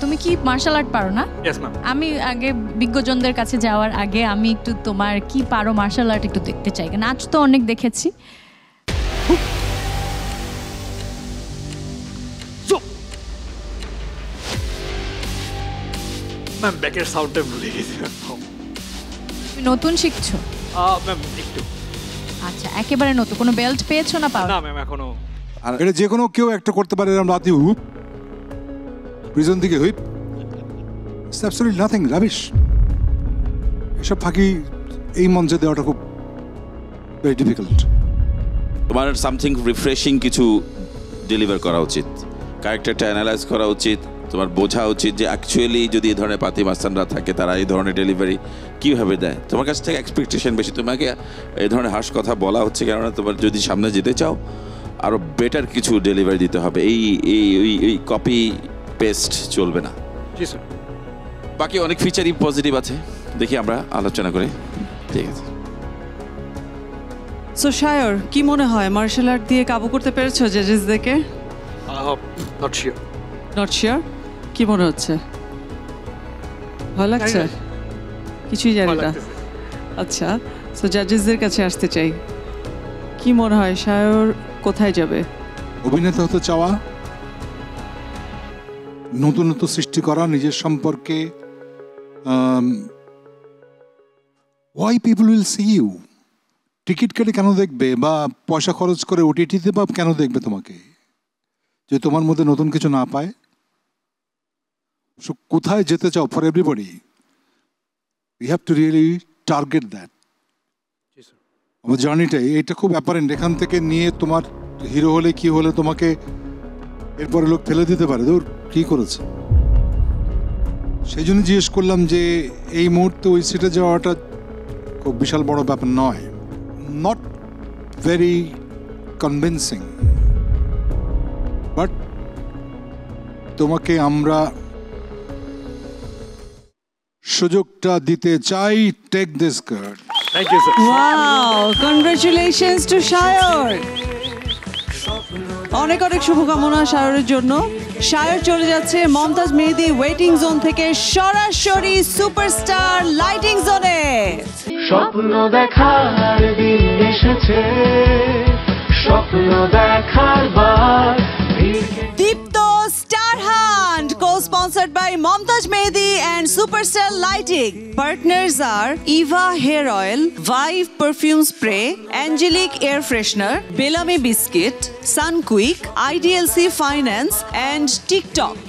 তুমি কি martial art পারো না? Yes ma'am. আমি আগে বিজ্ঞজনদের কাছে যাওয়ার আগে আমি একটু তোমার কি পারো মার্শাল আর্ট একটু দেখতে চাই। নাচ তো অনেক দেখেছি। ম্যাম ব্যাকের সাউন্ডটা ভুলে গেছি ম্যাম। তুমি নতুন শিখছো? ম্যাম একটু। আচ্ছা, একেবারে নতুন। কোনো বেল্ট পেয়েছো না পাও? না ম্যাম এখনো। আর এটা যে কোনো কেউ একটা করতে পারে, এরকম রাতে হুপ প্রিজন থেকে whip, it's absolutely nothing, rubbish. এসব ফাঁকি এই মঞ্চে দেওয়াটা খুব ভেরি ডিফিকাল্ট। তোমার সামথিং রিফ্রেশিং কিছু ডেলিভার করা উচিত, ক্যারেক্টারটা অ্যানালাইজ করা উচিত, তোমার বোঝা উচিত যে অ্যাকচুয়ালি যদি এই ধরনের পাতি মাস্তানরা থাকে তারা এই ধরনের ডেলিভারি কীভাবে দেয়। তোমার কাছ থেকে এক্সপেকটেশন বেশি, তোমাকে এই ধরনের হার্শ কথা বলা হচ্ছে কেননা তোমার যদি সামনে যেতে চাও আরও বেটার কিছু ডেলিভারি দিতে হবে। এই কপি পেস্ট চলবে না। জি স্যার। বাকি অনেক ফিচারই পজিটিভ আছে, দেখি আমরা আলোচনা করি। ঠিক আছে। সো শায়র, কি মনে হয় মার্শাল আর্ট দিয়ে কাবু করতে পেরেছো জাজেসদেরকে? Not sure. Not sure? কি মনে হচ্ছে? ভালো লাগছে? কিছুই জানি না। আচ্ছা, সো জাজেসদের কাছে আসতে চাই। কি মনে হয় শায়র কোথায় যাবে? অভিনেতা হতে চাওয়া, নতুনত্ব সৃষ্টি করা নিজের সম্পর্কে। Why people will see you? Ticket কেটে কেন দেখবে, বা পয়সা খরচ করে ওটিটিতে বা কেন দেখবে তোমাকে, যে তোমার মধ্যে নতুন কিছু না পায়? সো কোথায় যেতে চাও for everybody, you have to really target that. আমার জার্নিটাই এটা খুব অ্যাপারেন্ট। এখান থেকে নিয়ে তোমার হিরো হলে কি হলে তোমাকে এরপরে লোক ফেলে দিতে পারে, তোর কি করেছে। সেই জন্য জিজ্ঞেস করলাম যে এই মুহূর্তে ওই সিটে যাওয়াটা খুব বিশাল বড় ব্যাপার নয়, নট ভেরি কনভিন্সিং, বাট তোমাকে আমরা সুযোগটা দিতে চাই। Take this card. Thank you sir. Wow, congratulations to Shayar. অনেক অনেক শুভকামনা শায়রের জন্য। শায়র চলে যাচ্ছে মমতাজ মেহেদী ওয়েটিং জোন থেকে সরাসরি সুপারস্টার লাইটিং জোনে। স্বপ্ন দেখার দিন এসেছে, স্বপ্ন দেখার বার। Deepto star hunt, co-sponsored by Momtaj Mehdi and Superstar Lighting. Partners are Eva Hair Oil, Vive Perfume Spray, Angelique Air Freshener, Bellamy Biscuit, Sunquick, IDLC Finance and TikTok.